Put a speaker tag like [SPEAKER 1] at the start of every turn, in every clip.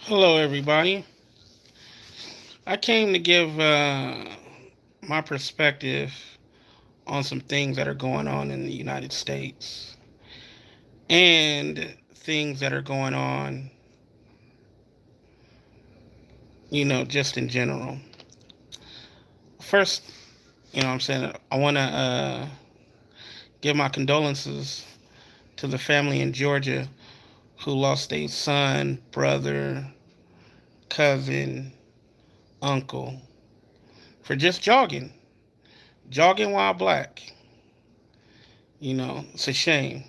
[SPEAKER 1] Hello, everybody. I came to give my perspective on some things that are going on in the United States and things that are going on, just in general. First, I'm saying I want to give my condolences to the family in Georgia who lost a son, brother, cousin, uncle for just jogging while black. It's a shame.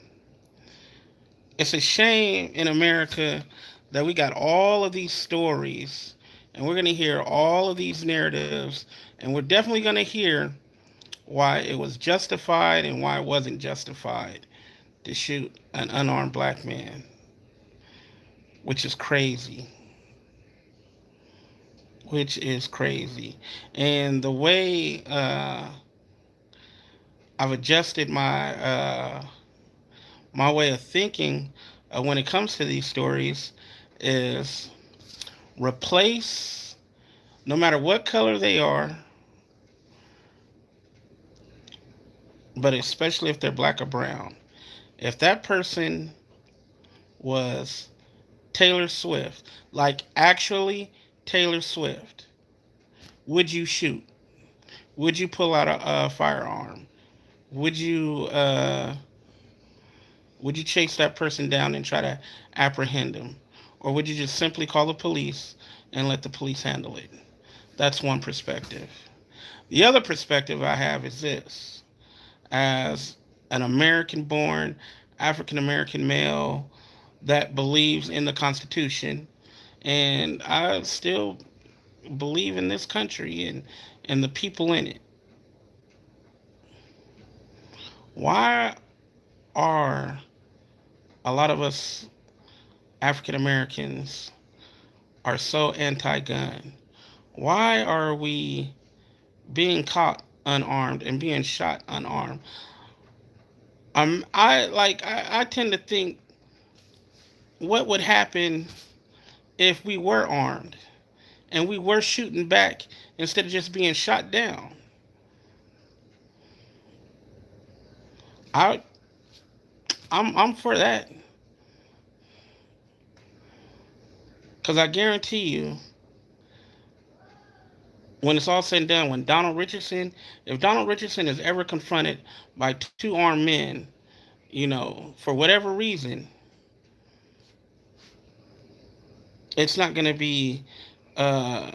[SPEAKER 1] It's a shame in America that we got all of these stories and we're going to hear all of these narratives, and we're definitely going to hear why it was justified and why it wasn't justified to shoot an unarmed black man, which is crazy. Which is crazy. And the way I've adjusted my way of thinking when it comes to these stories is replace, no matter what color they are, but especially if they're black or brown. If that person was Taylor Swift, like actually Taylor Swift, would you shoot? Would you pull out a firearm? Would you would you chase that person down and try to apprehend him? Or would you just simply call the police and let the police handle it? That's one perspective. The other perspective I have is this: as an American born African American male that believes in the Constitution, and I still believe in this country and the people in it. Why are a lot of us African Americans are so anti-gun? Why are we being caught unarmed and being shot unarmed? I tend to think, what would happen if we were armed and we were shooting back instead of just being shot down? I I'm for that, because I guarantee you, when it's all said and done, when Donald Richardson, if Donald Richardson is ever confronted by two armed men, for whatever reason, it's not going to be uh,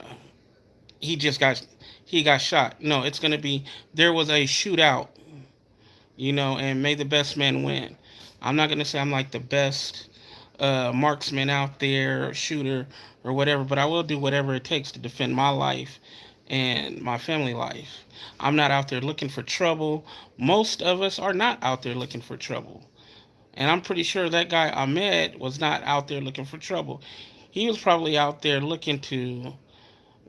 [SPEAKER 1] he just got he got shot. No, it's going to be there was a shootout, and may the best man win. I'm not going to say I'm like the best marksman out there, shooter, or whatever, but I will do whatever it takes to defend my life and my family life. I'm not out there looking for trouble. Most of us are not out there looking for trouble. And I'm pretty sure that guy Ahmed was not out there looking for trouble. He was probably out there looking to,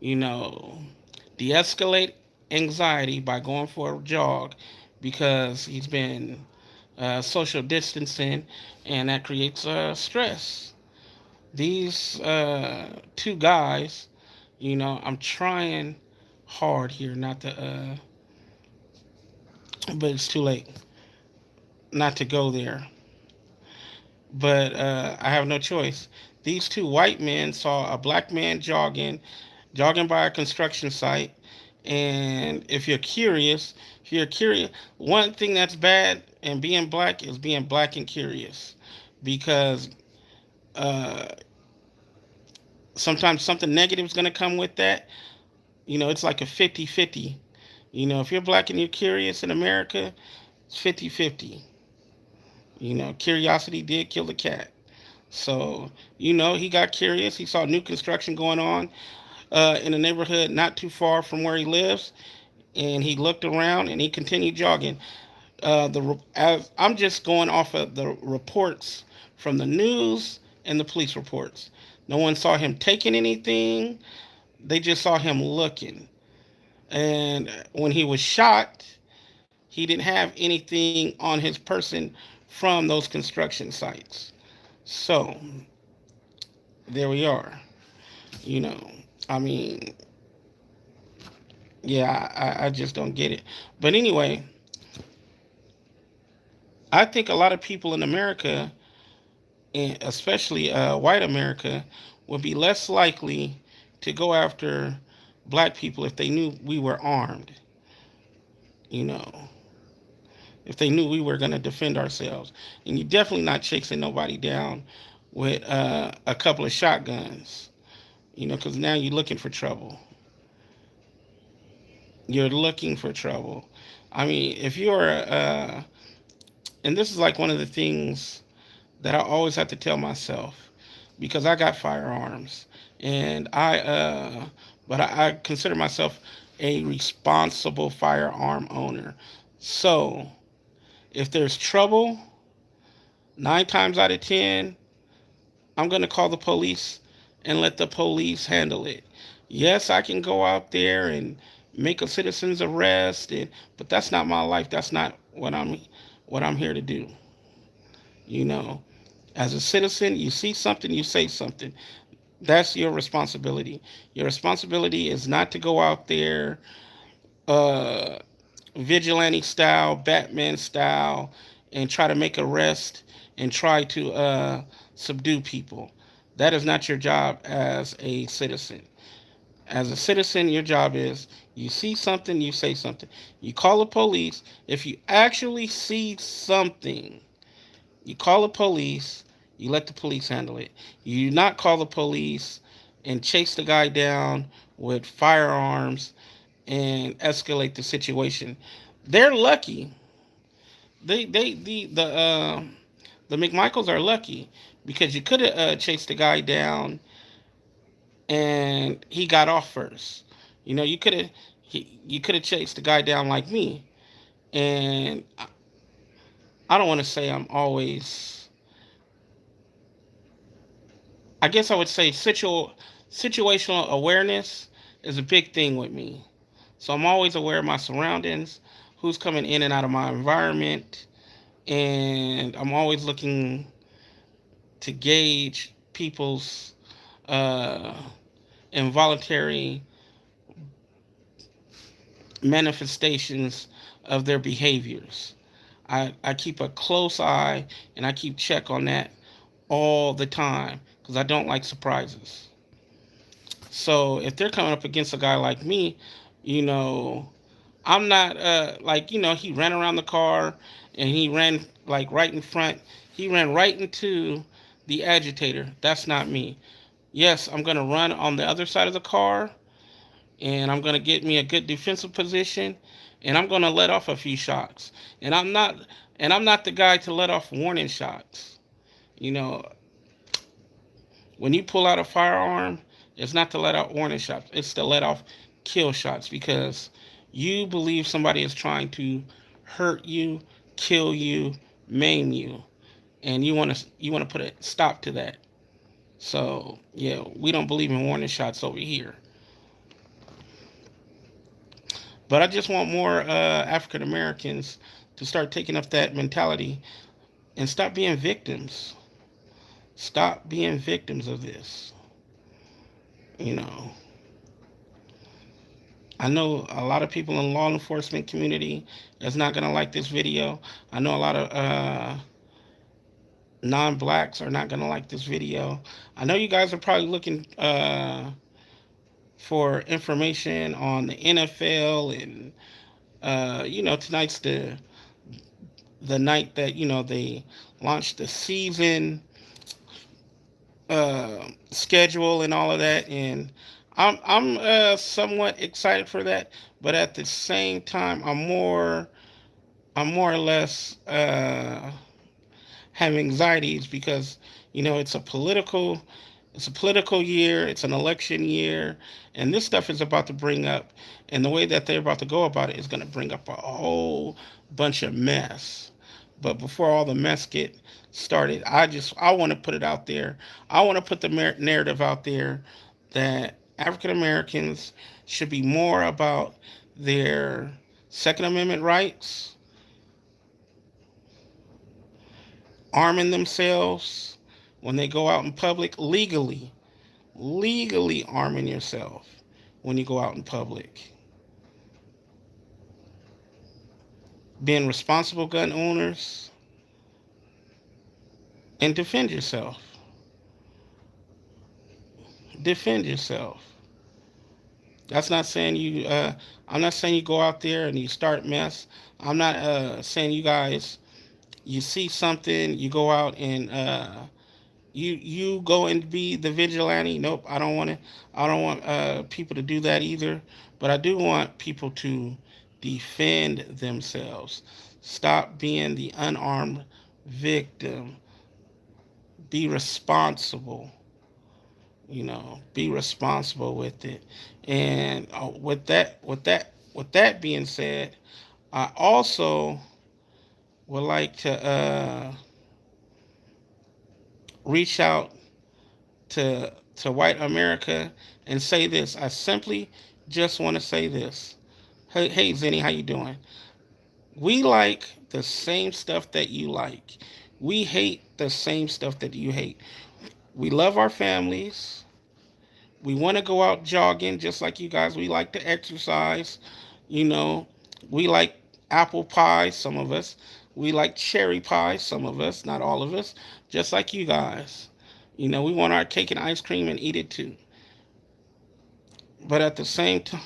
[SPEAKER 1] you know, de escalate anxiety by going for a jog because he's been social distancing, and that creates stress. These two guys, I'm trying hard here not to, but it's too late not to go there. But I have no choice. These two white men saw a black man jogging by a construction site. And if you're curious, one thing that's bad in being black is being black and curious, because uh, sometimes something negative is going to come with that. It's like a 50-50. If you're black and you're curious in America, it's 50-50. Curiosity did kill the cat. So, he got curious. He saw new construction going on in a neighborhood not too far from where he lives, and he looked around and he continued jogging. As I'm just going off of the reports from the news and the police reports. No one saw him taking anything. They just saw him looking. And when he was shot, he didn't have anything on his person from those construction sites. So there we are. You know, I mean, yeah, I just don't get it. But anyway, I think a lot of people in America, and especially white America, would be less likely to go after black people if they knew we were armed. You know, if they knew we were going to defend ourselves. And you're definitely not chasing nobody down with a couple of shotguns, because now you're looking for trouble. You're looking for trouble. I mean, if you're, and this is like one of the things that I always have to tell myself because I got firearms and but I consider myself a responsible firearm owner. So if there's trouble, 9 times out of 10, I'm going to call the police and let the police handle it. Yes, I can go out there and make a citizen's arrest, but that's not my life. That's not what I'm here to do. You know, as a citizen, you see something, you say something. That's your responsibility. Your responsibility is not to go out there uh, vigilante style, Batman style, and try to make arrest and try to subdue people. That is not your job as a citizen. As a citizen, your job is you see something, you say something. You call the police. If you actually see something, you call the police, you let the police handle it. You do not call the police and chase the guy down with firearms and escalate the situation. They're lucky. The McMichaels are lucky because you could have chased the guy down and he got off first. You could have chased the guy down like me. And I don't want to say I'm always. I guess I would say situational awareness is a big thing with me. So I'm always aware of my surroundings, who's coming in and out of my environment, and I'm always looking to gauge people's uh, involuntary manifestations of their behaviors. I keep a close eye and I keep check on that all the time because I don't like surprises. So if they're coming up against a guy like me, you know, I'm not like he ran around the car and he ran like right in front. He ran right into the agitator. That's not me. Yes, I'm gonna run on the other side of the car and I'm gonna get me a good defensive position and I'm gonna let off a few shots. And I'm not the guy to let off warning shots. You know, when you pull out a firearm, it's not to let out warning shots. It's to let off kill shots because you believe somebody is trying to hurt you, kill you, maim you, and you want to put a stop to that. So yeah, we don't believe in warning shots over here. But I just want more African Americans to start taking up that mentality and stop being victims. Stop being victims of this. You know, I know a lot of people in law enforcement community is not gonna like this video. I know a lot of non-blacks are not gonna like this video. I know you guys are probably looking for information on the NFL and tonight's the night that they launched the season schedule and all of that, and I'm somewhat excited for that, but at the same time, I'm more or less have anxieties because it's a political year, it's an election year, and this stuff is about to bring up, and the way that they're about to go about it is going to bring up a whole bunch of mess. But before all the mess get started, I want to put it out there. I want to put the narrative out there that African Americans should be more about their Second Amendment rights, arming themselves when they go out in public legally. legally arming yourself when you go out in public, being responsible gun owners, and defend yourself. Defend yourself. That's not saying you. I'm not saying you go out there and you start mess. I'm not saying you guys. You see something, you go out and you go and be the vigilante. Nope, I don't want to. I don't want people to do that either. But I do want people to defend themselves. Stop being the unarmed victim. Be responsible. Be responsible with it. And with that being said, I also would like to reach out to white America and say this. I simply just want to say this. Hey, Zennie, how you doing? We like the same stuff that you like. We hate the same stuff that you hate. We love our families. We want to go out jogging just like you guys. We like to exercise. You know, we like apple pie, some of us. We like cherry pie, some of us, not all of us, just like you guys. We want our cake and ice cream and eat it too. But at the same time,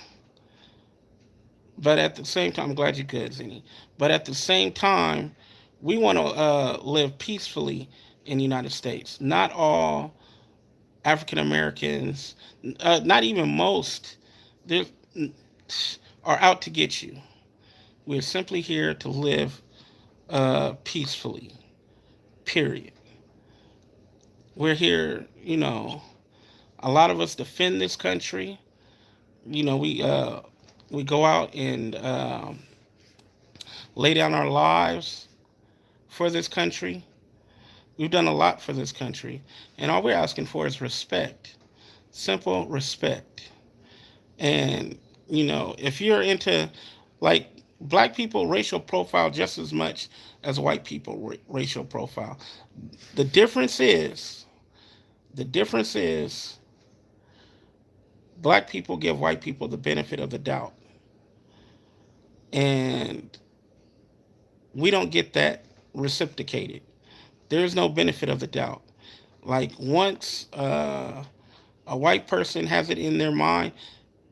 [SPEAKER 1] I'm glad you're good, Zennie. But at the same time, we want to live peacefully in the United States. Not all African Americans, not even most, there are out to get you. We're simply here to live peacefully. Period. We're here, a lot of us defend this country. We go out and lay down our lives for this country. We've done a lot for this country, and all we're asking for is respect. Simple respect. And if you're into, like, black people racial profile just as much as white people racial profile. The difference is black people give white people the benefit of the doubt, and we don't get that reciprocated. There's no benefit of the doubt. Like, once a white person has it in their mind,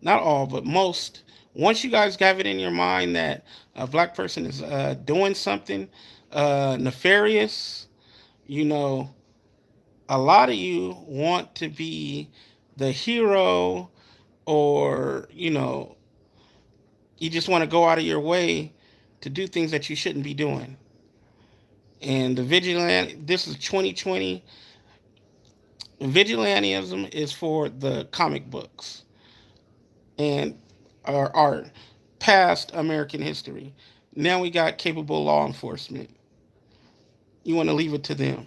[SPEAKER 1] not all, but most, once you guys have it in your mind that a black person is doing something nefarious, a lot of you want to be the hero, or, you just want to go out of your way to do things that you shouldn't be doing. And the vigilante, this is 2020. Vigilantism is for the comic books and our past American history. Now we got capable law enforcement. You want to leave it to them.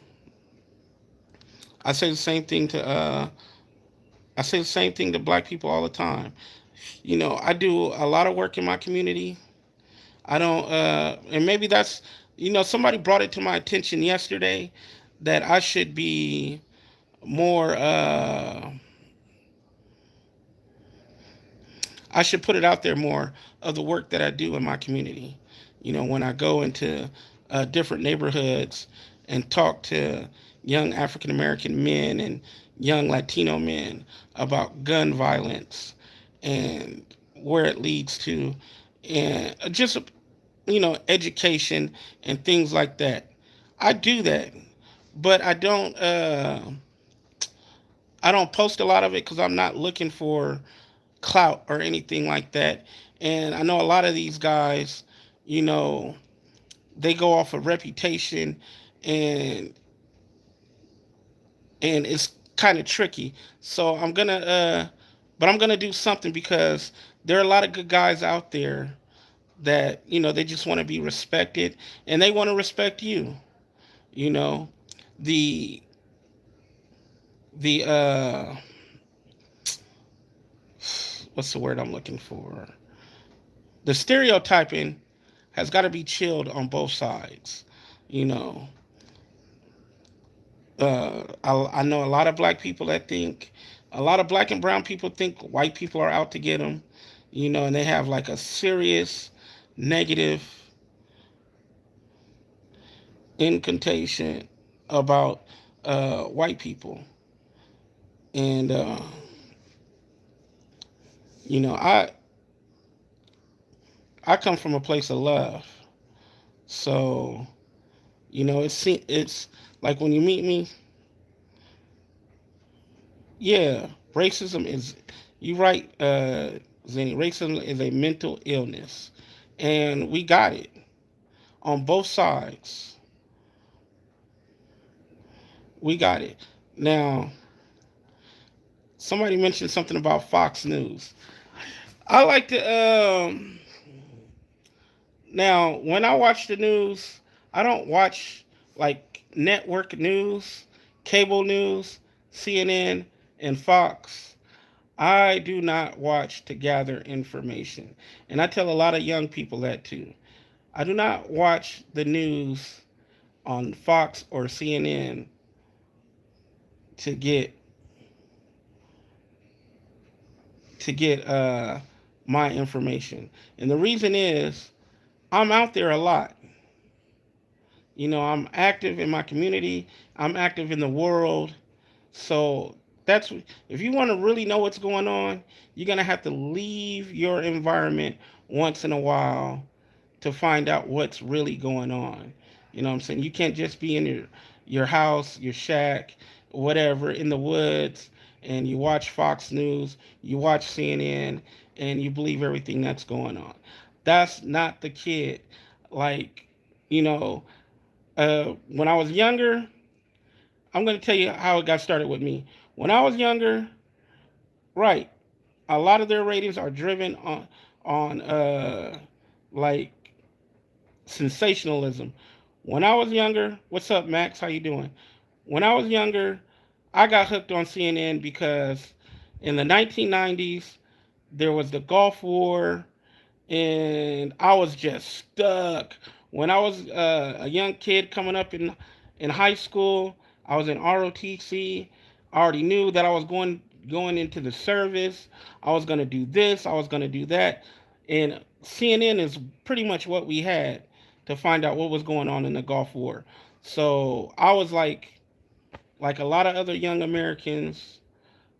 [SPEAKER 1] I say the same thing to black people all the time. I do a lot of work in my community. I don't, and maybe that's, somebody brought it to my attention yesterday that I should be more, I should put it out there more of the work that I do in my community. When I go into different neighborhoods and talk to young African American men and young Latino men about gun violence and where it leads to, and just education and things like that. I do that, but I don't post a lot of it because I'm not looking for clout or anything like that. And I know a lot of these guys, they go off of reputation, and it's kind of tricky. So but I'm gonna do something, because there are a lot of good guys out there that they just want to be respected, and they want to respect you. You know, the the what's the word I'm looking for? The stereotyping has got to be chilled on both sides. You know, I know a lot of black people that think A lot of black and brown people think white people are out to get them, and they have like a serious negative incantation about white people. And you know, I come from a place of love, so it's like when you meet me, yeah, racism is. You right, Zenny. Racism is a mental illness, and we got it on both sides. We got it. Now, somebody mentioned something about Fox News. I like to now when I watch the news, I don't watch like network news, cable news, CNN and Fox. I do not watch to gather information. And I tell a lot of young people that too. I do not watch the news on Fox or CNN to get my information. And the reason is I'm out there a lot. I'm active in my community. I'm active in the world. So that's if you want to really know what's going on, you're gonna have to leave your environment once in a while to find out what's really going on. You know what I'm saying? You can't just be in your house, your shack, whatever, in the woods, and you watch Fox News, you watch CNN, and you believe everything that's going on. That's not the kid. Like, you know, when I was younger, I'm going to tell you how it got started with me. When I was younger, right, a lot of their ratings are driven on like sensationalism. When I was younger, what's up, Max? How you doing? When I was younger, I got hooked on CNN because in the 1990s there was the Gulf War, and I was just stuck. When I was a young kid coming up in high school, I was in ROTC. I already knew that I was going into the service. I was going to do this. I was going to do that, and CNN is pretty much what we had to find out what was going on in the Gulf War. So I was like a lot of other young Americans,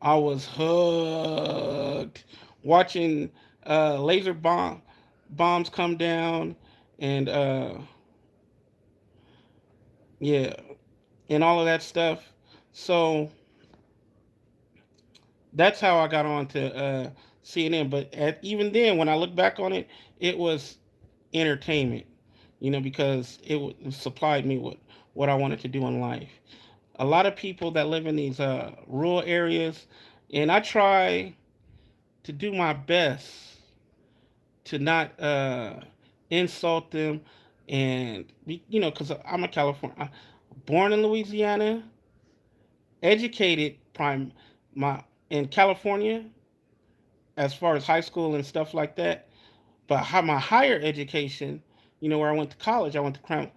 [SPEAKER 1] I was hooked watching laser bombs come down, and yeah, and all of that stuff. So that's how I got on to CNN. But even then, when I look back on it, it was entertainment, because it supplied me with what I wanted to do in life. A lot of people that live in these rural areas, and I try to do my best to not insult them, and because I'm a California, born in Louisiana, educated prime my in California as far as high school and stuff like that. But my higher education, where I went to college, I went to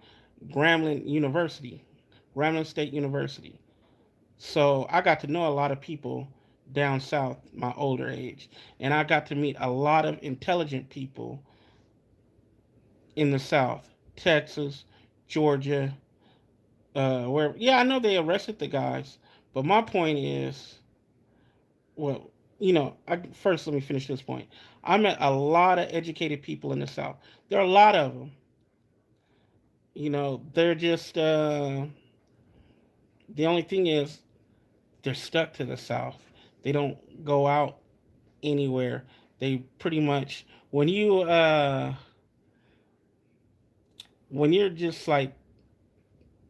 [SPEAKER 1] Grambling University, Grambling State University. So I got to know a lot of people down south, my older age, and I got to meet a lot of intelligent people in the south, Texas, Georgia, where yeah, I know they arrested the guys, but my point is, well, first let me finish this point. I met a lot of educated people in the south. There are a lot of them. They're just the only thing is they're stuck to the south. They don't go out anywhere. They pretty much when you're just like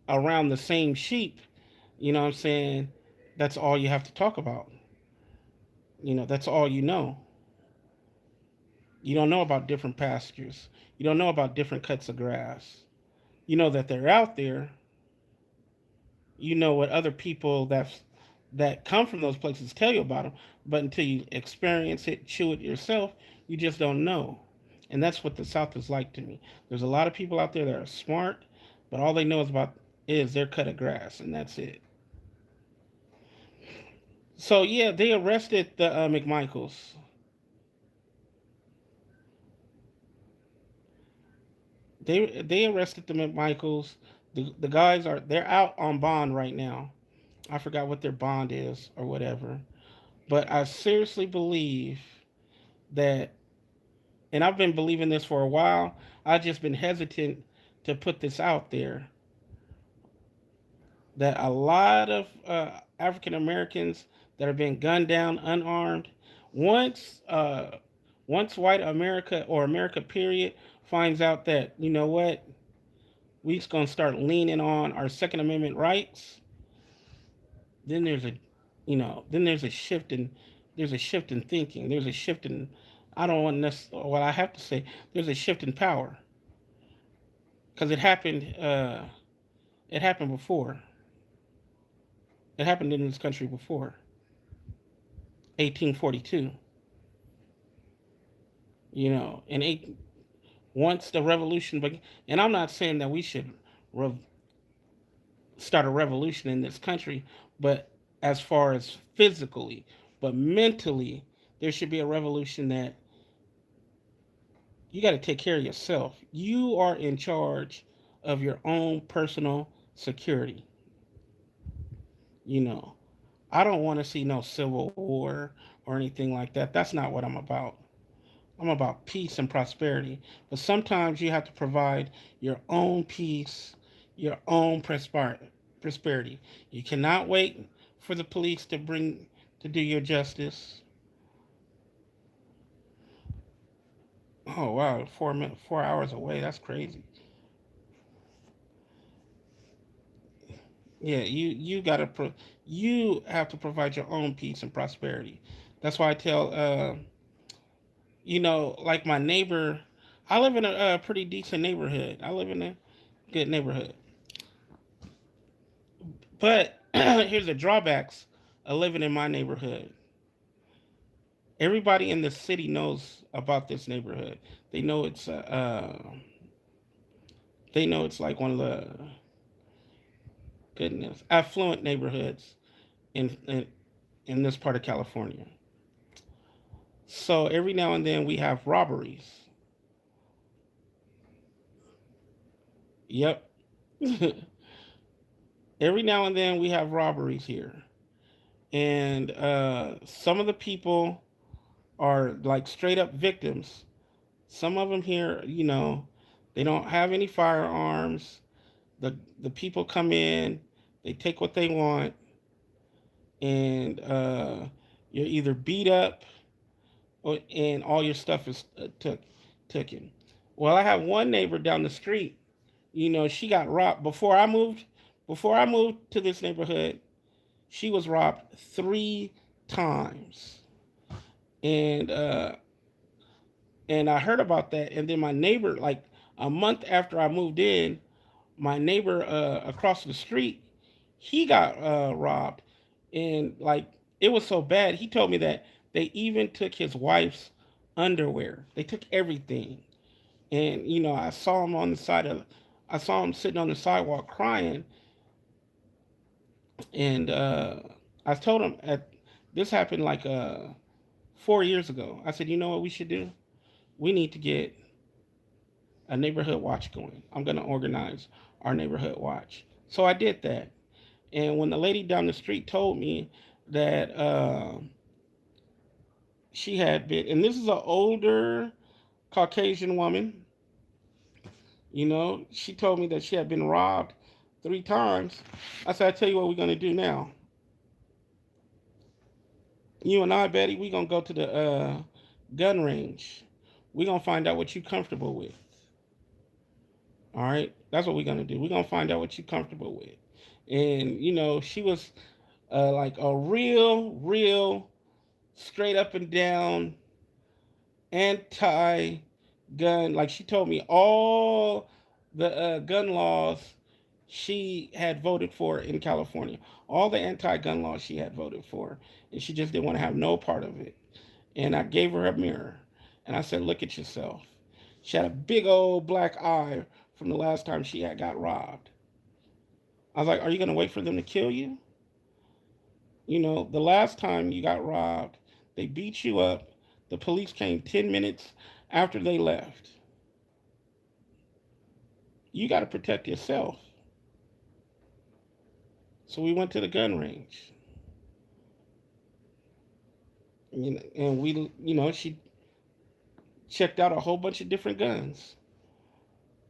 [SPEAKER 1] around the same sheep, what I'm saying, that's all you have to talk about. That's all you know. You don't know about different pastures. You don't know about different cuts of grass. You know that they're out there. You know what other people that come from those places tell you about them, but until you experience it, chew it yourself, you just don't know. And that's what the South is like to me. There's a lot of people out there that are smart, but all they know is their cut of grass, and that's it. So yeah, they arrested the McMichaels. They arrested the McMichaels. The guys they're out on bond right now. I forgot what their bond is or whatever. But I seriously believe that, and I've been believing this for a while. I've just been hesitant to put this out there, that a lot of African Americans that are being gunned down unarmed, once once white America or America period finds out that, you know what, we's gonna start leaning on our Second Amendment rights, then there's a, then there's a shift in thinking. There's a shift in, I don't want necessarily, what I have to say, there's a shift in power, because it happened before. It happened in this country before 1842. And once the revolution began, and I'm not saying that we should rev- start a revolution in this country, but as far as physically, but mentally, there should be a revolution that you got to take care of yourself. You are in charge of your own personal security. You know, I don't want to see no civil war or anything like that. That's not what I'm about. I'm about peace and prosperity. But sometimes you have to provide your own peace, your own prosperity. You cannot wait for the police to do your justice. Oh wow, 4 minutes, 4 hours away. That's crazy. Yeah, you have to provide your own peace and prosperity. That's why I tell like my neighbor. I live in a pretty decent neighborhood. I live in a good neighborhood. But here's the drawbacks of living in my neighborhood. Everybody in the city knows about this neighborhood. They know it's like one of the, goodness, affluent neighborhoods in this part of California. So every now and then we have robberies. Yep. Every now and then we have robberies here. And some of the people are like straight up victims. Some of them here, they don't have any firearms. The people come in, they take what they want, and you're either beat up and all your stuff is taken. Well, I have one neighbor down the street. She got robbed before I moved. Before I moved to this neighborhood, she was robbed 3 times, and I heard about that. And then my neighbor, like a month after I moved in, my neighbor across the street, he got robbed, and like it was so bad. He told me that they even took his wife's underwear. They took everything, and I saw him sitting on the sidewalk crying, and I told him this happened like 4 years ago. I said, you know what we should do? We need to get a neighborhood watch going. I'm going to organize our neighborhood watch. So I did that. And when the lady down the street told me that she had been, and this is an older Caucasian woman, she told me that she had been robbed 3 times. I said, I tell you what we're going to do now. You and I, Betty, we're going to go to the gun range. We're going to find out what you're comfortable with. All right? That's what we're going to do. We're going to find out what you're comfortable with. And, she was like a real straight up and down anti gun. Like she told me all the gun laws she had voted for in California, all the anti gun laws she had voted for, and she just didn't want to have no part of it. And I gave her a mirror and I said, look at yourself. She had a big old black eye from the last time she had got robbed. I was like, are you going to wait for them to kill you? You know, the last time you got robbed, they beat you up. The police came 10 minutes after they left. You got to protect yourself. So we went to the gun range. And we, she checked out a whole bunch of different guns.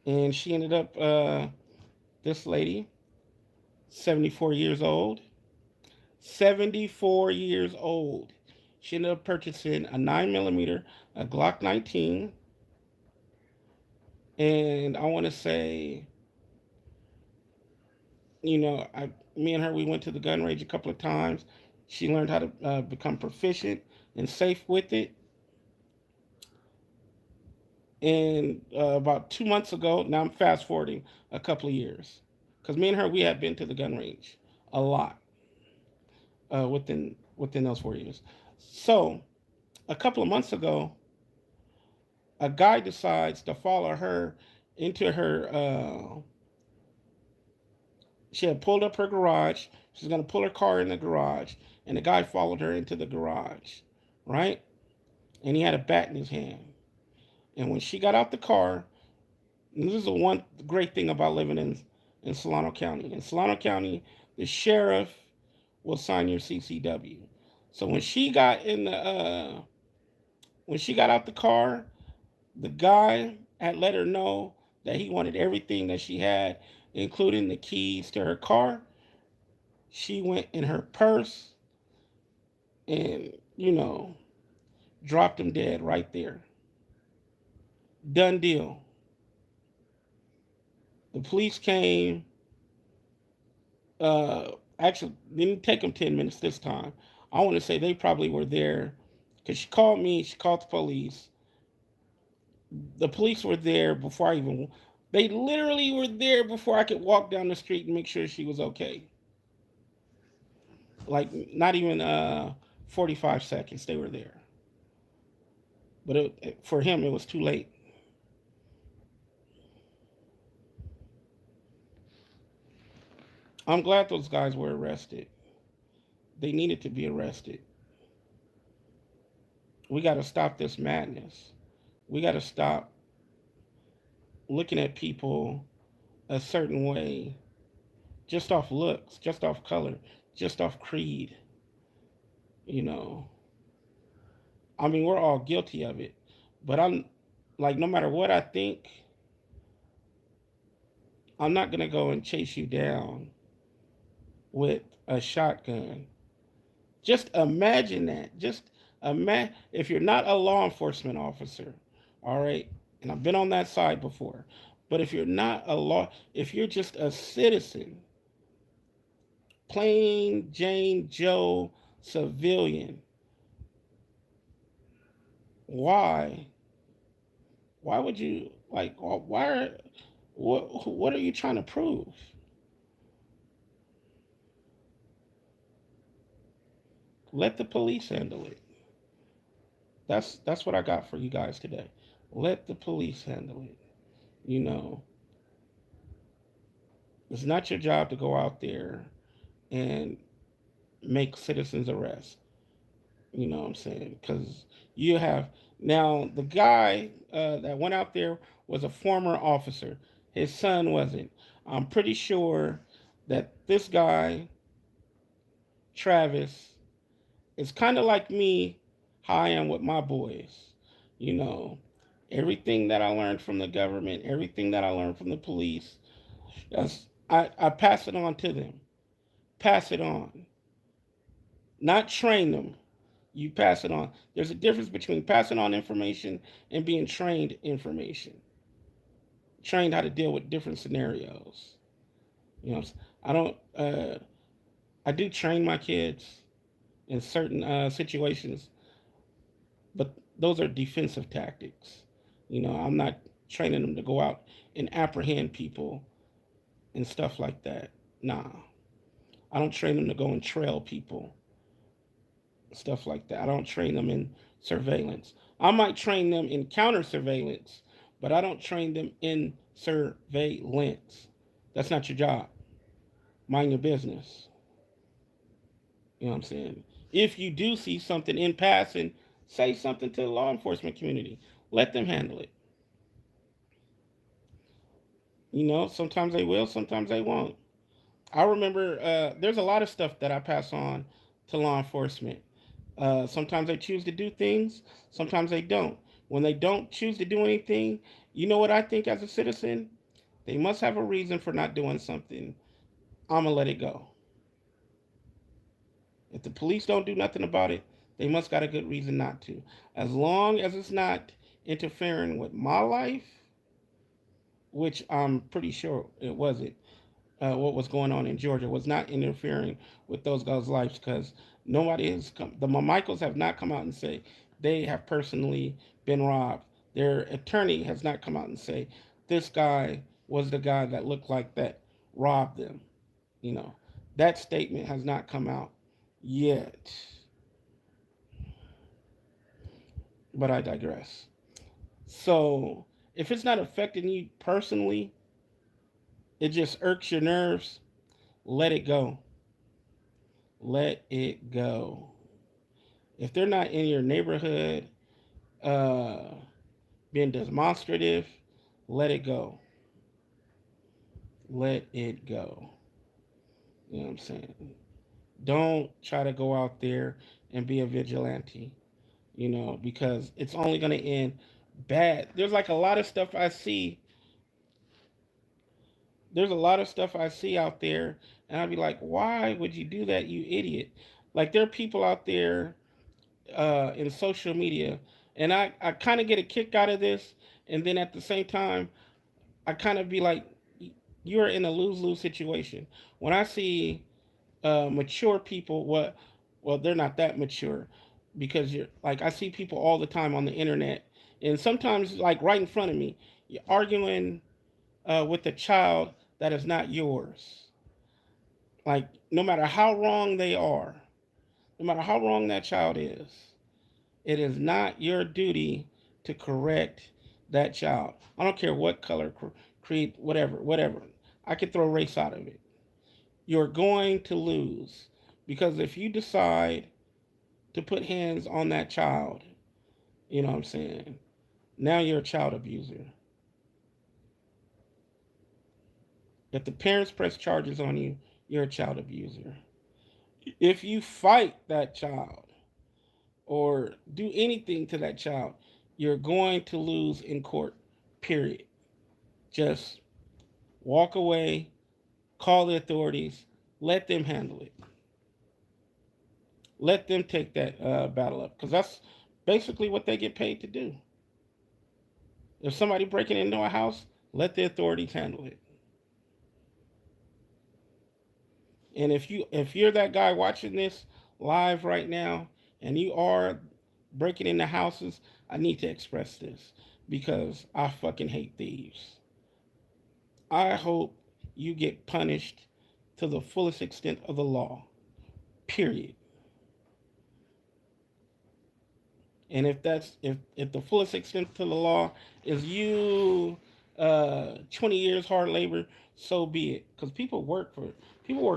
[SPEAKER 1] And she ended up, this lady, 74 years old. 74 years old. She ended up purchasing a 9mm, a Glock 19. And I want to say, me and her, we went to the gun range a couple of times. She learned how to become proficient and safe with it. And about 2 months ago, now I'm fast forwarding a couple of years, because me and her, we had been to the gun range a lot within those 4 years. So a couple of months ago, a guy decides to follow her into her. She had pulled up her garage. She's going to pull her car in the garage, and the guy followed her into the garage, right? And he had a bat in his hand. And when she got out the car, and this is the one great thing about living in Solano County. In Solano County, the sheriff will sign your CCW. So when she got out the car, the guy had let her know that he wanted everything that she had, including the keys to her car. She went in her purse and, dropped him dead right there. Done deal. The police came. Actually, didn't take them 10 minutes this time. I want to say they probably were there because she called me. She called the police. The police were there before I even. They literally were there before I could walk down the street and make sure she was okay. Like, not even 45 seconds they were there. But for him, it was too late. I'm glad those guys were arrested. They needed to be arrested. We got to stop this madness. We got to stop looking at people a certain way just off looks, just off color, just off creed. You know, I mean, we're all guilty of it. But I'm like, no matter what I think, I'm not going to go and chase you down with a shotgun. Just imagine that. Just imagine if you're not a law enforcement officer, all right? And I've been on that side before. But if you're not if you're just a citizen, plain Jane Joe civilian, why? Why would you what are you trying to prove? Let the police handle it. That's what I got for you guys today. Let the police handle it. You know, it's not your job to go out there and make citizens arrest. You know what I'm saying? Because you have now the guy that went out there was a former officer. His son wasn't. I'm pretty sure that this guy, Travis, is kind of like me, how I am with my boys. You know, everything that I learned from the government, everything that I learned from the police, I pass it on to them. Pass it on. Not train them. You pass it on. There's a difference between passing on information and being trained information. Trained how to deal with different scenarios. You know, I don't. I do train my kids in certain situations, but those are defensive tactics. You know, I'm not training them to go out and apprehend people and stuff like that. Nah, I don't train them to go and trail people, stuff like that. I don't train them in surveillance. I might train them in counter surveillance, but I don't train them in surveillance. That's not your job. Mind your business. You know what I'm saying? If you do see something in passing, say something to the law enforcement community. Let them handle it. Sometimes they will, sometimes they won't. I remember there's a lot of stuff that I pass on to law enforcement. Sometimes they choose to do things, sometimes they don't. When they don't choose to do anything, you know what I think as a citizen? They must have a reason for not doing something. I'm going to let it go. If the police don't do nothing about it, they must got a good reason not to. As long as it's not interfering with my life, which I'm pretty sure it wasn't. What was going on in Georgia was not interfering with those guys' lives because nobody has come. The Michaels have not come out and say they have personally been robbed. Their attorney has not come out and say this guy was the guy that looked like that robbed them. You know, that statement has not come out yet. But I digress. So if it's not affecting you personally, it just irks your nerves. Let it go. Let it go. If they're not in your neighborhood uh, being demonstrative, let it go. Let it go. You know what I'm saying? Don't try to go out there and be a vigilante, because it's only going to end bad. There's like a lot of stuff I see. There's a lot of stuff I see out there, and I'd be like, why would you do that, you idiot? Like, there are people out there in social media, and I kind of get a kick out of this, and then at the same time, I kind of be like, you're in a lose-lose situation. When I see mature people, well, they're not that mature, because you're like, I see people all the time on the internet, and sometimes like right in front of me, you're arguing with a child that is not yours. Like, no matter how wrong they are, no matter how wrong that child is, it is not your duty to correct that child. I don't care what color, creed, whatever. I could throw race out of it. You're going to lose because if you decide to put hands on that child, you know what I'm saying? Now you're a child abuser. If the parents press charges on you, you're a child abuser. If you fight that child or do anything to that child, you're going to lose in court, period. Just walk away, call the authorities, let them handle it. Let them take that battle up because that's basically what they get paid to do. If somebody breaking into a house, let the authorities handle it. And if you're that guy watching this live right now and you are breaking into houses, I need to express this because I fucking hate thieves. I hope you get punished to the fullest extent of the law. Period. And if the fullest extent to the law is you 20 years hard labor, so be it. Because people work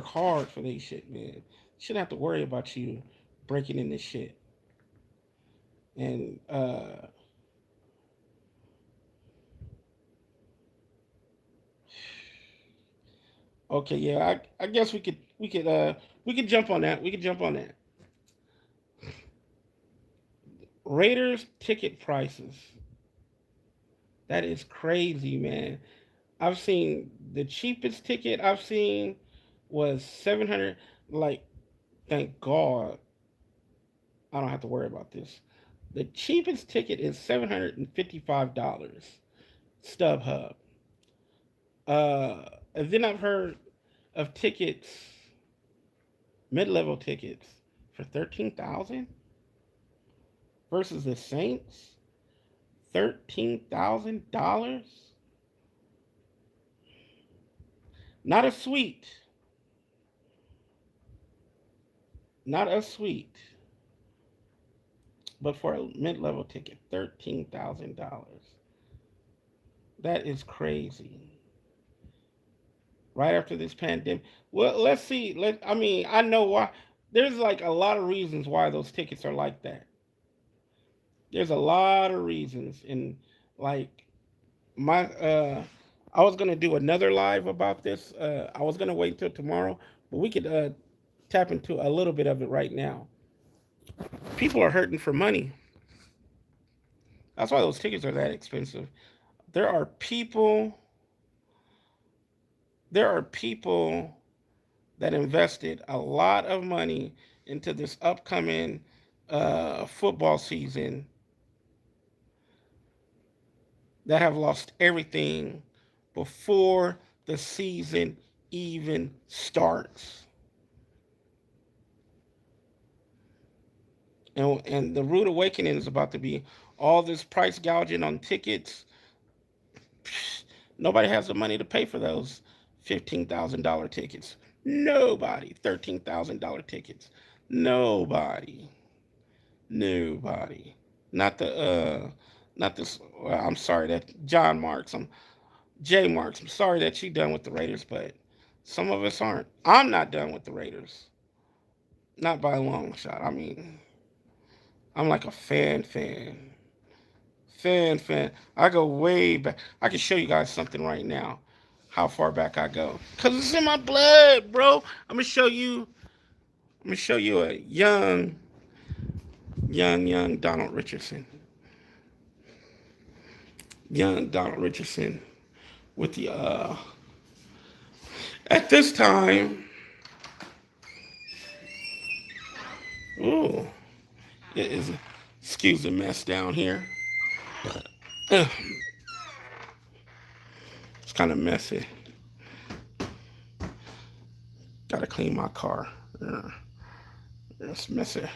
[SPEAKER 1] hard for this shit, man. Shouldn't have to worry about you breaking in this shit. And okay, yeah, I guess we could jump on that. We could jump on that. Raiders ticket prices. That is crazy, man. I've seen the cheapest ticket I've seen was 700. Like, thank God I don't have to worry about this. The cheapest ticket is $755. StubHub. And then I've heard of tickets, mid-level tickets, for 13,000 versus the Saints. $13,000. Not a suite. Not a suite. But for a mid-level ticket, $13,000. That is crazy. Right after this pandemic. Well, let's see. I mean, I know why. There's like a lot of reasons why those tickets are like that. There's a lot of reasons, and like my I was gonna do another live about this. I was gonna wait till tomorrow, but we could tap into a little bit of it right now. People are hurting for money. That's why those tickets are that expensive. There are people. There are people that invested a lot of money into this upcoming football season that have lost everything before the season even starts. And the rude awakening is about to be all this price gouging on tickets. Nobody has the money to pay for those $15,000 tickets. Nobody. $13,000 tickets. Nobody. Nobody. Not the not this. Well, I'm sorry that John Marks. I'm Jay Marks. I'm sorry that you done with the Raiders, but some of us aren't. I'm not done with the Raiders. Not by a long shot. I mean, I'm like a fan. I go way back. I can show you guys something right now. How far back I go? Cause it's in my blood, bro. I'm gonna show you. I'm gonna show you a young Donald Richardson. Young Donald Richardson with the at this time. Ooh, it is. Excuse the mess down here. It's kind of messy. Gotta clean my car. It's messy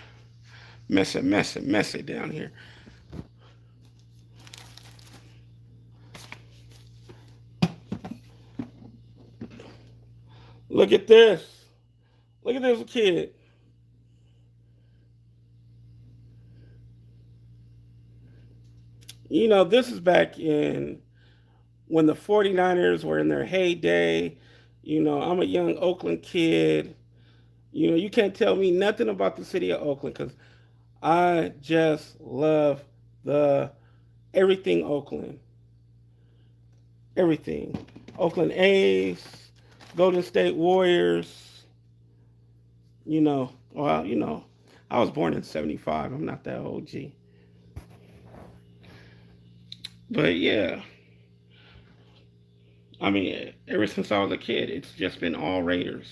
[SPEAKER 1] down here. Look at this. Look at this kid. You know, this is back in when the 49ers were in their heyday. You know, I'm a young Oakland kid. You know, you can't tell me nothing about the city of Oakland because I just love the everything Oakland. Everything. Oakland A's, Golden State Warriors. I was born in 75. I'm not that OG. But yeah, I mean, ever since I was a kid, it's just been all Raiders.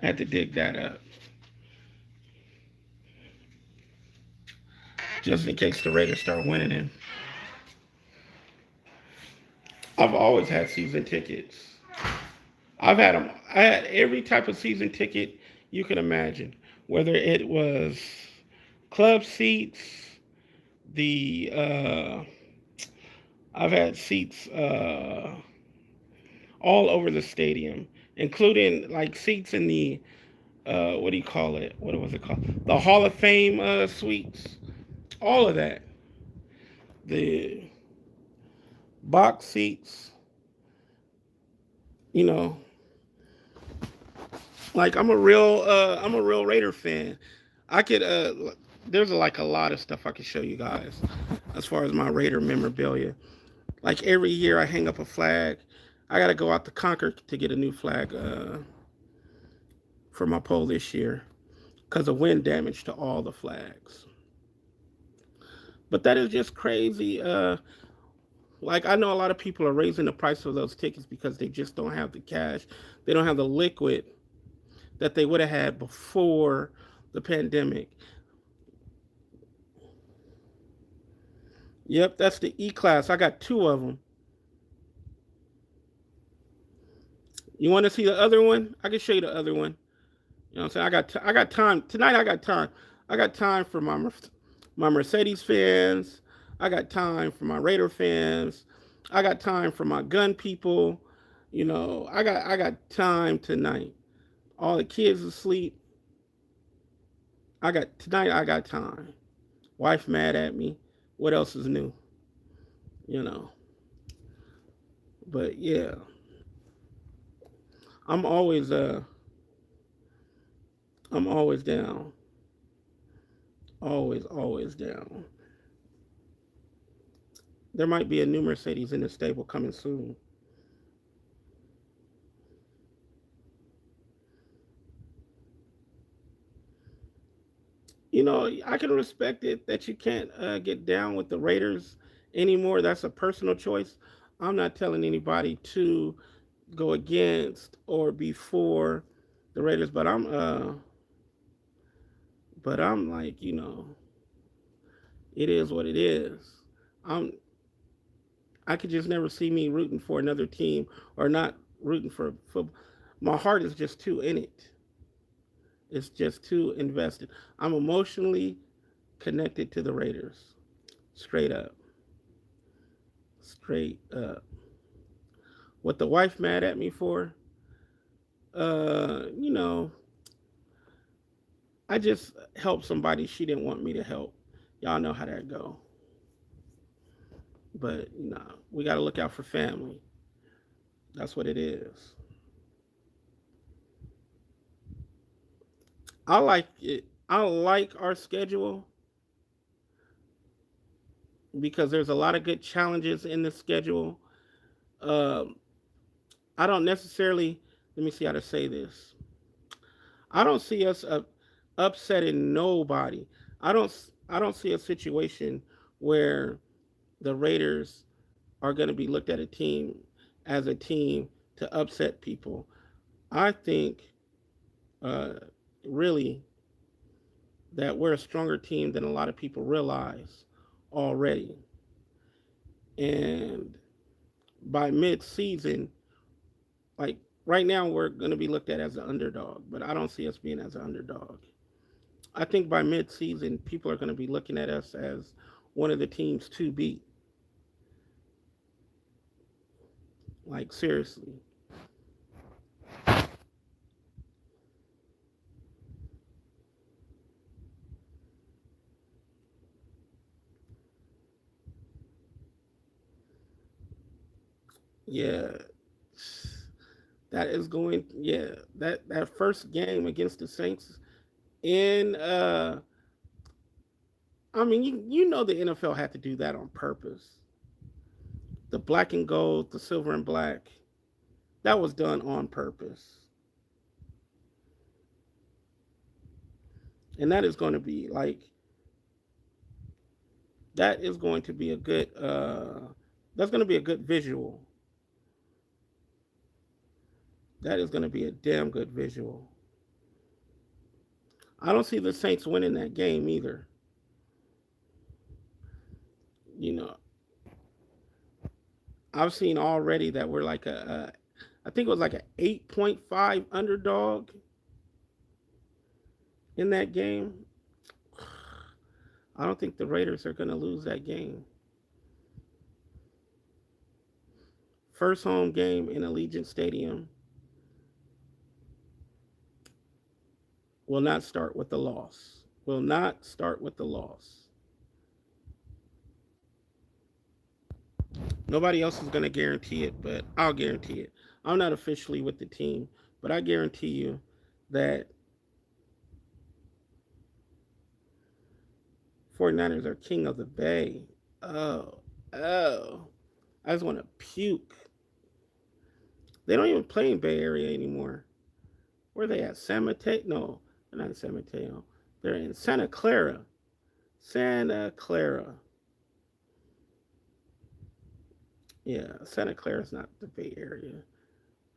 [SPEAKER 1] I had to dig that up just in case the Raiders start winning. And I've always had season tickets. I've had them. I had every type of season ticket you can imagine, whether it was club seats, the I've had seats all over the stadium, including like seats in the what do you call it? What was it called? The Hall of Fame suites. All of that. The box seats. You know, like I'm a real Raider fan. I could there's like a lot of stuff I could show you guys as far as my Raider memorabilia. Like every year I hang up a flag. I got to go out to Concord to get a new flag for my pole this year because of wind damage to all the flags. But that is just crazy. Like I know a lot of people are raising the price of those tickets because they just don't have the cash. They don't have the liquid that they would have had before the pandemic. Yep, that's the E class. I got two of them. You want to see the other one? I can show you the other one. You know what I'm saying? I got time tonight. I got time. I got time for my Mercedes fans. I got time for my Raider fans. I got time for my gun people. You know, I got time tonight. All the kids asleep. I got tonight. I got time. Wife mad at me. What else is new? You know. But yeah, I'm always I'm always down. Always down. There might be a new Mercedes in the stable coming soon. I can respect it that you can't get down with the Raiders anymore. That's a personal choice. I'm not telling anybody to go against or be for the Raiders, but I'm like, it is what it is. I'm I could just never see me rooting for another team or not rooting for football. My heart is just too in it. It's just too invested. I'm emotionally connected to the Raiders. Straight up. Straight up. What the wife mad at me for? Uh, you know, I just helped somebody she didn't want me to help. Y'all know how that go. But we got to look out for family. That's what it is. I like it. I like our schedule because there's a lot of good challenges in the schedule. Um, I don't necessarily. Let me see how to say this. I don't see us upsetting nobody. I don't. I don't see a situation where the Raiders are going to be looked at a team as a team to upset people. I think uh, really that we're a stronger team than a lot of people realize already. And by mid-season, like right now, we're going to be looked at as an underdog, but I don't see us being as an underdog. I think by mid-season, people are going to be looking at us as one of the teams to beat. Like seriously, yeah, that is going. Yeah, that first game against the Saints in I mean, you know the NFL had to do that on purpose. The black and gold, the silver and black, that was done on purpose. And that is going to be like that is going to be a good that's going to be a good visual. That is going to be a damn good visual. I don't see the Saints winning that game either. You know, I've seen already that we're like I think it was like an 8.5 underdog in that game. I don't think the Raiders are going to lose that game. First home game in Allegiant Stadium will not start with the loss. Will not start with the loss. Nobody else is going to guarantee it, but I'll guarantee it. I'm not officially with the team, but I guarantee you that 49ers are king of the Bay. Oh, oh. I just want to puke. They don't even play in Bay Area anymore. Where are they at? San Mateo? No, they're not in San Mateo. They're in Santa Clara. Santa Clara. Yeah, Santa Clara is not the Bay Area.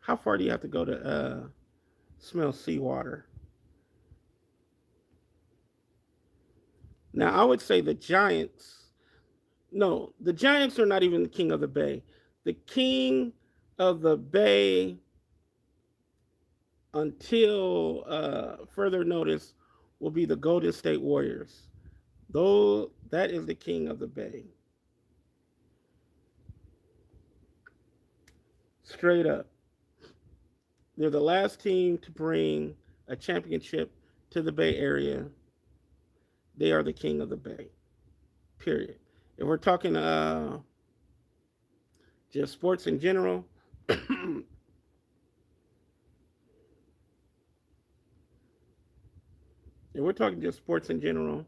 [SPEAKER 1] How far do you have to go to smell seawater? Now, I would say the Giants. No, the Giants are not even the king of the Bay. The king of the Bay, until further notice, will be the Golden State Warriors. Though that is the king of the Bay. Straight up. They're the last team to bring a championship to the Bay Area. They are the king of the Bay. Period. If we're talking just sports in general, If we're talking just sports in general,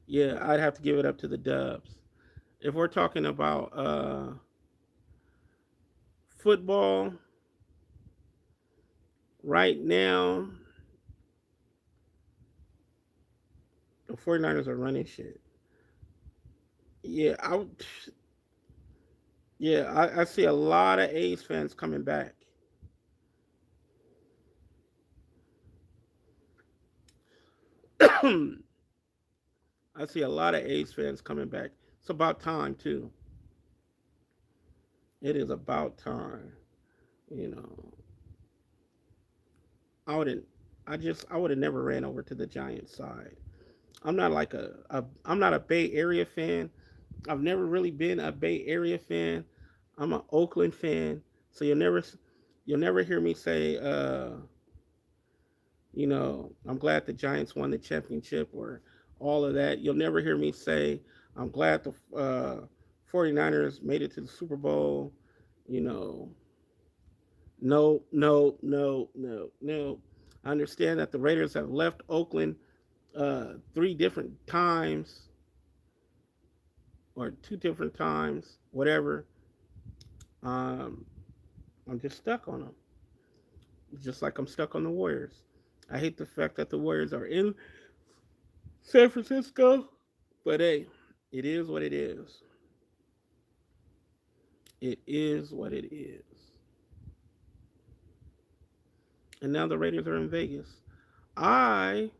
[SPEAKER 1] yeah, I'd have to give it up to the Dubs. If we're talking about football right now, the 49ers are running shit. Yeah, I see a lot of A's fans coming back. I see a lot of A's fans coming back. It's about time too. It is about time. You know, I wouldn't. I would have never ran over to the Giants side. I'm not like I'm not a Bay Area fan. I've never really been a Bay Area fan. I'm an Oakland fan. So you'll never hear me say I'm glad the Giants won the championship or all of that. You'll never hear me say I'm glad the 49ers made it to the Super Bowl. You know, no, no, no, no, no. I understand that the Raiders have left Oakland three different times or two different times, whatever. Um, I'm just stuck on them, just like I'm stuck on the Warriors. I hate the fact that the Warriors are in San Francisco, but hey, it is what it is. It is what it is. And now the Raiders are in Vegas. I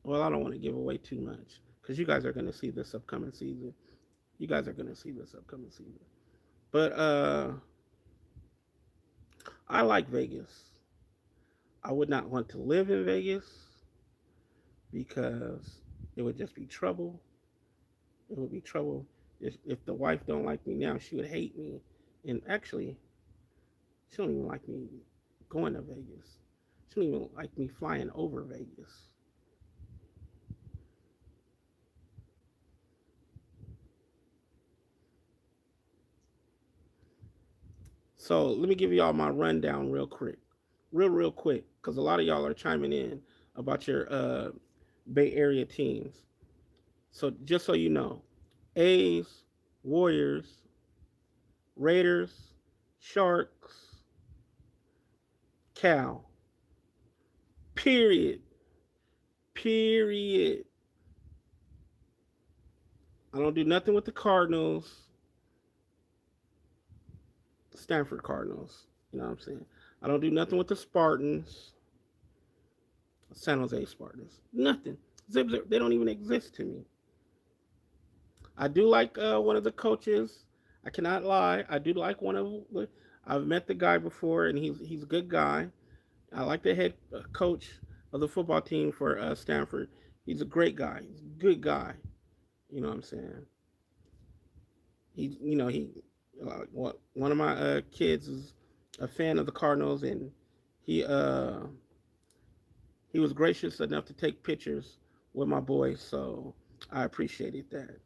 [SPEAKER 1] I don't want to give away too much because you guys are going to see this upcoming season. You guys are going to see this upcoming season. But I like Vegas. I would not want to live in Vegas because it would just be trouble. It would be trouble if the wife don't like me now. She would hate me, and actually, she don't even like me going to Vegas. She don't even like me flying over Vegas. So let me give y'all my rundown real quick, because a lot of y'all are chiming in about your Bay Area teams. So just so you know, A's, Warriors, Raiders, Sharks, Cal. Period. Period. I don't do nothing with the Cardinals, Stanford Cardinals. You know what I'm saying? I don't do nothing with the Spartans, San Jose Spartans. Nothing. Zip, zip. They don't even exist to me. I do like one of the coaches. I cannot lie. I do like one of the. I've met the guy before, and he's a good guy. I like the head coach of the football team for Stanford. He's a great guy. He's a good guy. You know what I'm saying? He one of my kids is a fan of the Cardinals, and he uh he was gracious enough to take pictures with my boys, so I appreciated that.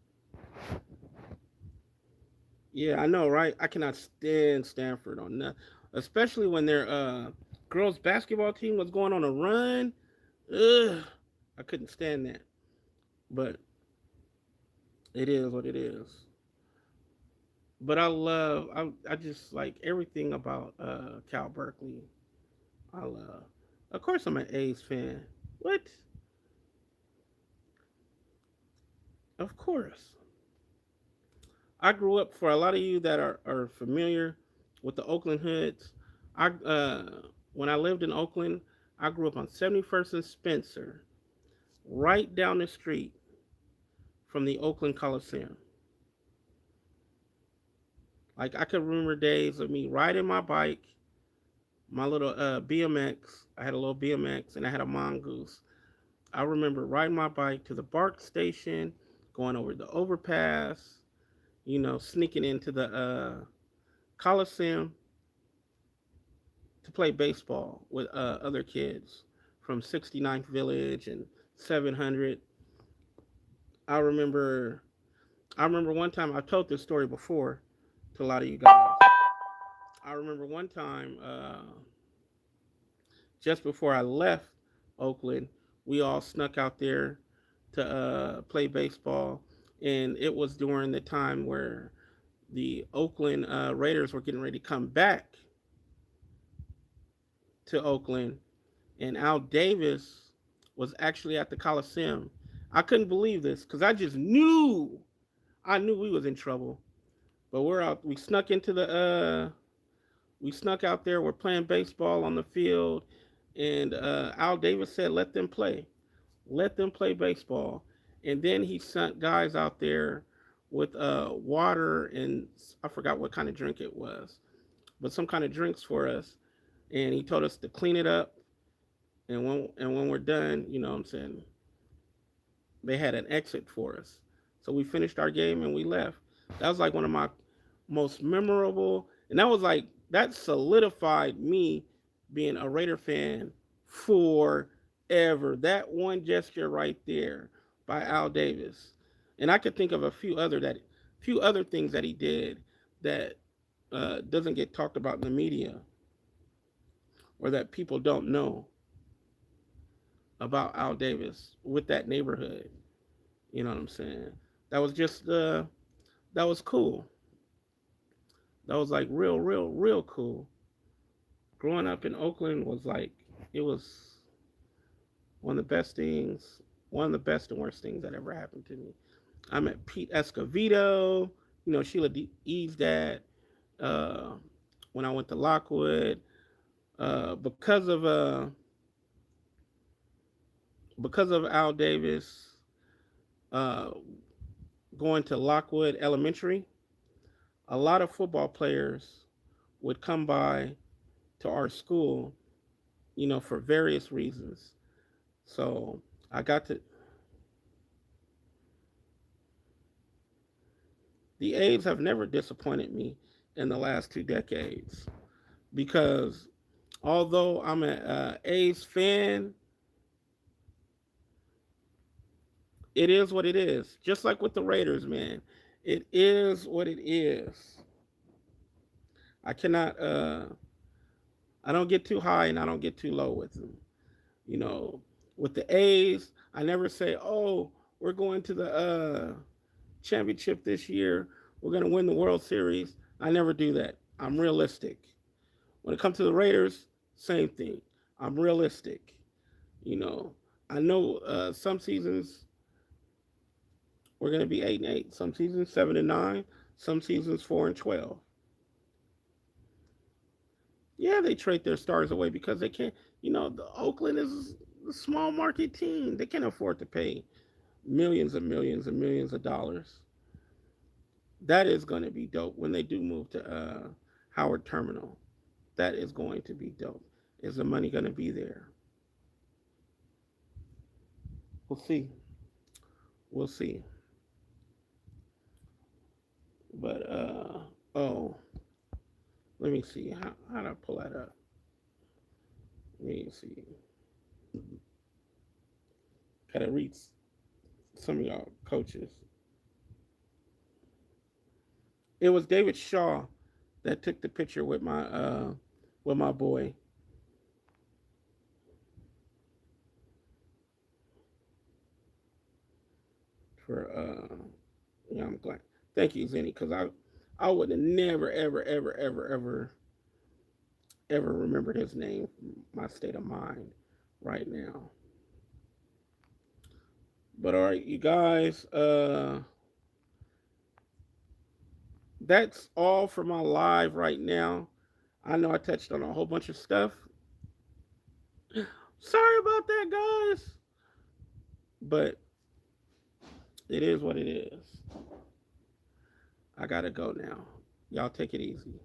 [SPEAKER 1] Yeah, I know, right? I cannot stand Stanford on that, especially when their girls basketball team was going on a run. Ugh, I couldn't stand that. But it is what it is. But I just like everything about Cal Berkeley. I love. Of course, I'm an A's fan. What? Of course. I grew up. For a lot of you that are familiar with the Oakland Hoods, I when I lived in Oakland, I grew up on 71st and Spencer, right down the street from the Oakland Coliseum. Like I could remember days of me riding my bike, my little BMX. I had a little BMX and I had a mongoose. I remember riding my bike to the BART station, going over the overpass, sneaking into the Coliseum to play baseball with other kids from 69th Village and 700. I remember I remember one time, I've told this story before to a lot of you guys. I remember one time just before I left Oakland, we all snuck out there to play baseball, and it was during the time where the Oakland Raiders were getting ready to come back to Oakland, and Al Davis was actually at the Coliseum. I couldn't believe this because I knew we was in trouble. But we're out. We snuck out there. We're playing baseball on the field, and Al Davis said, let them play baseball." And then he sent guys out there with water and I forgot what kind of drink it was, but some kind of drinks for us. And he told us to clean it up. And when we're done, you know what I'm saying, they had an exit for us. So we finished our game and we left. That was like one of my most memorable, and that solidified me being a Raider fan forever. That one gesture right there by Al Davis, and I could think of few other things that he did that doesn't get talked about in the media or that people don't know about Al Davis with that neighborhood. You know what I'm saying? That was just that was cool. That was like real cool. Growing up in Oakland was like it was one of the best things, one of the best and worst things that ever happened to me. I met Pete Escovedo, you know, Sheila Eve's dad, uh, when I went to Lockwood. Uh, because of uh, because of Al Davis uh, going to Lockwood Elementary, a lot of football players would come by to our school, you know, for various reasons. So I got to the A's have never disappointed me in the last 2 decades because although I'm an A's fan, it is what it is. Just like with the Raiders, man, it is what it is. I cannot. I don't get too high and I don't get too low with them. You know, with the A's, I never say, "Oh, we're going to the championship this year. We're going to win the World Series." I never do that. I'm realistic. When it comes to the Raiders, same thing. I'm realistic. You know, I know some seasons we're going to be 8-8, some seasons 7-9, some seasons 4-12. Yeah, they trade their stars away because they can't. You know, the Oakland is a small market team. They can't afford to pay millions and millions and millions of dollars. That is going to be dope when they do move to Howard Terminal. That is going to be dope. Is the money going to be there? We'll see. We'll see. But oh, let me see. How do I pull that up? Let me see. Gotta read some of y'all coaches. It was David Shaw that took the picture with my boy. For yeah, I'm glad. Thank you, Zennie, because I would have never ever remembered his name from my state of mind right now. But all right, you guys, that's all for my live right now. I know I touched on a whole bunch of stuff. Sorry about that, guys. But it is what it is. I gotta go now. Y'all take it easy.